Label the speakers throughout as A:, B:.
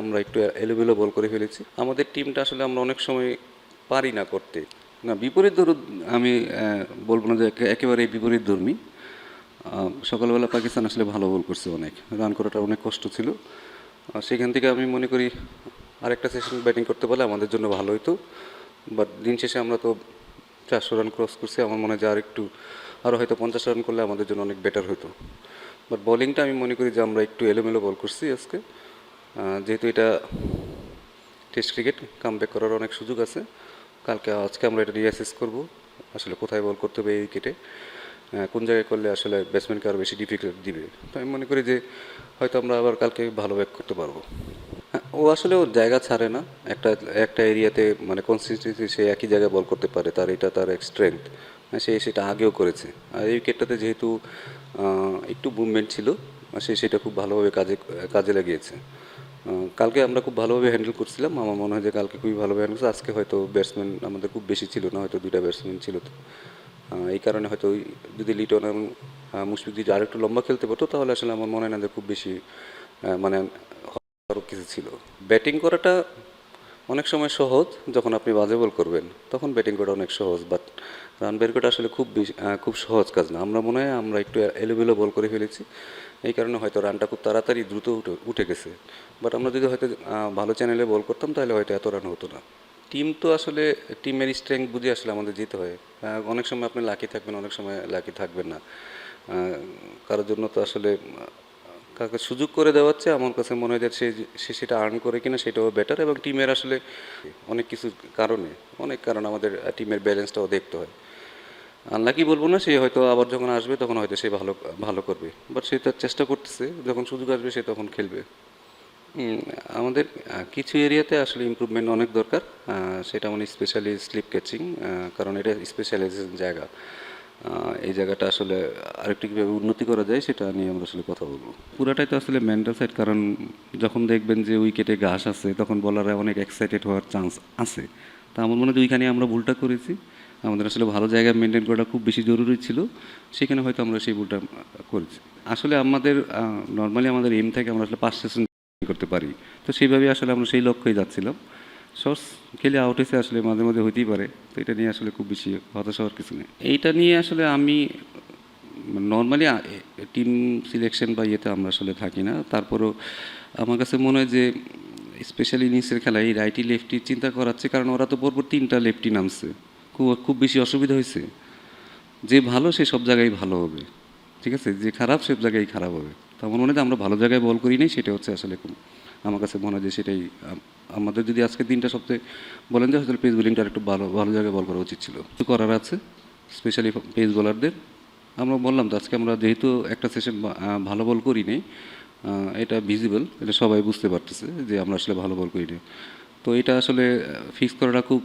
A: আমরা একটু এলোমেলো বল করে ফেলেছি। আমাদের টিমটা আসলে আমরা অনেক সময় পারি না করতে। না বিপরীত ধরুন, আমি বলবো না যে একেবারে বিপরীত ধর্মী। সকালবেলা পাকিস্তান আসলে ভালো বল করছে, অনেক রান করাটা অনেক কষ্ট ছিল। সেখান থেকে আমি মনে করি আরেকটা সেশন ব্যাটিং করতে পারলে আমাদের জন্য ভালো হতো। বাট দিন শেষে আমরা তো 400 রান ক্রস করছি। আমার মনে হয় যে আরও হয়তো 50 রান করলে আমাদের জন্য অনেক বেটার হতো। বাট বোলিংটা আমি মনে করি যে আমরা একটু এলোমেলো বল করছি আজকে। যেহেতু এটা টেস্ট ক্রিকেট, কামব্যাক করার অনেক সুযোগ আছে। আজকে আমরা এটা রিঅ্যাসেস করব, আসলে কোথায় বল করতে হবে এই উইকেটে, কোন জায়গায় করলে আসলে ব্যাটসম্যানকে আরও বেশি ডিফিকাল্ট দিবে। তো আমি মনে করি যে হয়তো আমরা আবার কালকে ভালো ব্যাক করতে পারবো। হ্যাঁ, ও আসলে ওর জায়গা ছাড়ে না। একটা একটা এরিয়াতে মানে কনসিস্টেন্সি সে একই জায়গায় বল করতে পারে, তার এক স্ট্রেংথ। সে সেটা আগেও করেছে। আর এই উইকেটটাতে যেহেতু একটু মুভমেন্ট ছিল, সে সেটা খুব ভালোভাবে কাজে লাগিয়েছে। কালকে আমরা খুব ভালোভাবে হ্যান্ডেল করছিলাম। আমার মনে হয় যে কালকে খুবই ভালোভাবে হ্যান্ডেল করছে। আজকে হয়তো ব্যাটসম্যান আমাদের খুব বেশি ছিল না, হয়তো 2টা ব্যাটসম্যান ছিল। তো এই কারণে হয়তো যদি লিটন এবং মুশফিক যদি আরেকটু লম্বা খেলতে পারতো তাহলে আসলে আমার মনে হয় না যে খুব বেশি মানে আরও কিছু ছিল। ব্যাটিং করাটা অনেক সময় সহজ, যখন আপনি বাজে বল করবেন তখন ব্যাটিং করা অনেক সহজ। বাট রান বের করা আসলে খুব সহজ কাজ না। আমরা মনে হয় আমরা একটু এলোমেলো বল করে ফেলেছি, এই কারণে হয়তো রানটা খুব তাড়াতাড়ি দ্রুত উঠে গেছে। বাট আমরা যদি হয়তো ভালো চ্যানেলে বল করতাম তাহলে হয়তো এত রান হতো না। টিম তো আসলে টিমের স্ট্রেংথ বুঝে আসলে আমাদের যেতে হয়। অনেক সময় আপনি লাকি থাকবেন, অনেক সময় লাকি থাকবেন না। কারোর জন্য তো আসলে কাউকে সুযোগ করে দেওয়া হচ্ছে, আমার কাছে মনে হয় যে সে সেটা আর্ন করে কিনা সেটাও বেটার। এবং টিমের আসলে অনেক কিছু অনেক কারণ আমাদের টিমের ব্যালেন্সটাও দেখতে হয়। আনলাকি বলবো না, সে হয়তো আবার যখন আসবে তখন হয়তো সে ভালো ভালো করবে। বাট সে তার চেষ্টা করতেছে, যখন সুযোগ আসবে সে তখন খেলবে। আমাদের কিছু এরিয়াতে আসলে ইমপ্রুভমেন্ট অনেক দরকার। সেটা মানে স্পেশালি স্লিপ ক্যাচিং, কারণ এটা স্পেশালাইজেশন জায়গা। এই জায়গাটা আসলে আরেকটু কীভাবে উন্নতি করা যায় সেটা নিয়ে আমরা আসলে কথা বলবো। পুরাটাই তো আসলে মেন্টাল সাইড, কারণ যখন দেখবেন যে উইকেটে ঘাস আছে তখন বলাররা অনেক এক্সাইটেড হওয়ার চান্স আছে। তা আমার মনে হয় ওইখানে আমরা ভুলটা করেছি। আমাদের আসলে ভালো জায়গা মেনটেন করাটা খুব বেশি জরুরি ছিল, সেখানে হয়তো আমরা সেই ভুলটা করেছি। আসলে আমাদের নর্মালি আমাদের এম থেকে আমরা আসলে 5 সেশন করতে পারি। তো সেইভাবে আসলে আমরা সেই লক্ষ্যেই যাচ্ছিলাম। শর্টস খেলে আউট হয়েছে আসলে মাঝে মাঝে হইতেই পারে। তো এটা নিয়ে আসলে খুব বেশি হতাশ হওয়ার কিছু নেই। এইটা নিয়ে আসলে আমি নর্মালি টিম সিলেকশন বা ইয়েতে আমরা আসলে থাকি না। তারপরও আমার কাছে মনে হয় যে স্পেশালি ইনিংসের খেলায় এই রাইটি লেফটি চিন্তা করাচ্ছে, কারণ ওরা তো পরপর 3টা লেফটি নামছে। খুব খুব বেশি অসুবিধা হয়েছে। যে ভালো সে সব জায়গায় ভালো হবে, ঠিক আছে, যে খারাপ সব জায়গায় খারাপ হবে। তো আমার মনে হয় আমরা ভালো জায়গায় বল করি নাই, সেটা হচ্ছে আসলে আমার কাছে মনে হয় যে সেটাই আমাদের যদি আজকে দিনটা সবচেয়ে বলেন যে আসলে পেস বোলিংটা একটু ভালো ভালো জায়গায় বল করা উচিত ছিল। কিছু করার আছে স্পেশালি পেস বোলারদের। আমরা বললাম তো আজকে আমরা যেহেতু একটা সেশন ভালো বল করি নি, এটা ভিজিবল, এটা সবাই বুঝতে পারতেছে যে আমরা আসলে ভালো বল করি নি। তো এটা আসলে ফিক্স করাটা খুব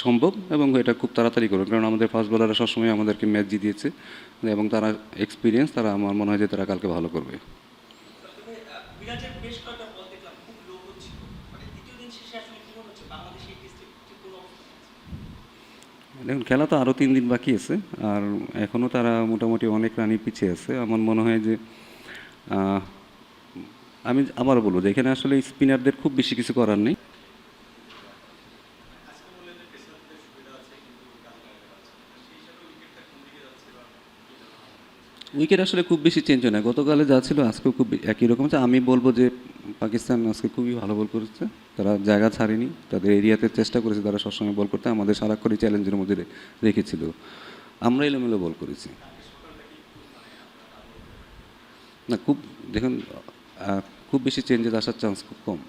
A: সম্ভব এবং এটা খুব তাড়াতাড়ি করবে, কারণ আমাদের ফাস্ট বোলাররা সবসময় আমাদেরকে ম্যাচ জিতিয়েছে এবং তারা এক্সপিরিয়েন্স, তারা আমার মনে হয় যে তারা কালকে ভালো করবে। দেখুন, খেলা তো আরও 3 দিন বাকি আছে, আর এখনও তারা মোটামুটি অনেক রানই পিছিয়ে আছে। আমার মনে হয় যে আমি আবার বলবো যে এখানে আসলে স্পিনারদের খুব বেশি কিছু করার নেই। উইকেট আসলে খুব বেশি চেঞ্জ হয় না, গতকালে যা ছিল আজকেও খুব একই রকম আছে। আমি বলবো যে পাকিস্তান আজকে খুবই ভালো বল করেছে, তারা জায়গা ছাড়েনি, তাদের এরিয়াতে চেষ্টা করেছে, তারা সবসময় বল করতে আমাদের সারাক্ষণই চ্যালেঞ্জের মধ্যে রেখেছিল। আমরা এলোমেলো বল করেছি না, খুব দেখুন খুব বেশি চেঞ্জেস আসার চান্স খুব কম।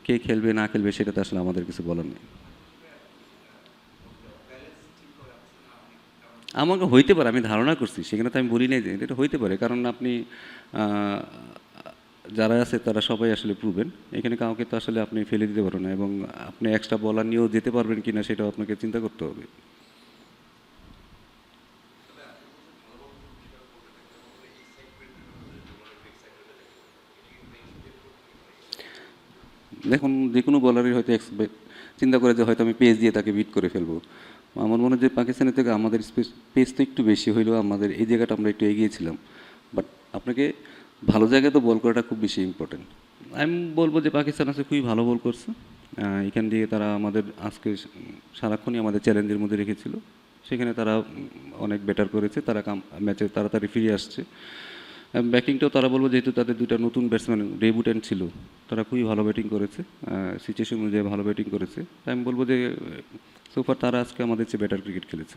A: কে খেলবে না খেলবে সেটাতে আসলে আমাদের কিছু বলার নেই। আমাকে হইতে পারে, আমি ধারণা করছি, সেখানে তো আমি বলি নাই যে এটা হইতে পারে, কারণ আপনি যারা আছে তারা সবাই আসলে প্রুভেন। এখানে কাউকে তো আসলে আপনি ফেলে দিতে পারবেন না, এবং আপনি এক্সট্রা বলার নিয়েও যেতে পারবেন কি না সেটাও আপনাকে চিন্তা করতে হবে। দেখুন, যে কোনো বলারই হয়তো চিন্তা করে যে হয়তো আমি পেস দিয়ে তাকে বিট করে ফেলবো। আমার মনে হয় যে পাকিস্তানের থেকে আমাদের পেস তো একটু বেশি হইলেও আমাদের এই জায়গাটা আমরা একটু এগিয়েছিলাম। বাট আপনাকে ভালো জায়গায় তো বল করাটা খুব বেশি ইম্পর্টেন্ট। আমি বলবো যে পাকিস্তান আছে খুবই ভালো বল করছে। এখান দিয়ে তারা আমাদের আজকে সারাক্ষণই আমাদের চ্যালেঞ্জের মধ্যে রেখেছিল। সেখানে তারা অনেক বেটার করেছে, তারা ম্যাচে তাড়াতাড়ি ফিরে আসছে। ব্যাটিংটাও তারা বলবো যেহেতু তাদের দুইটা নতুন ব্যাটসম্যান ডেবিউট্যান্ট ছিল, তারা খুবই ভালো ব্যাটিং করেছে, সিচুয়েশন অনুযায়ী ভালো ব্যাটিং করেছে। তাই আমি বলবো যে সোফার তারা আজকে আমাদের চেয়ে বেটার ক্রিকেট খেলেছে।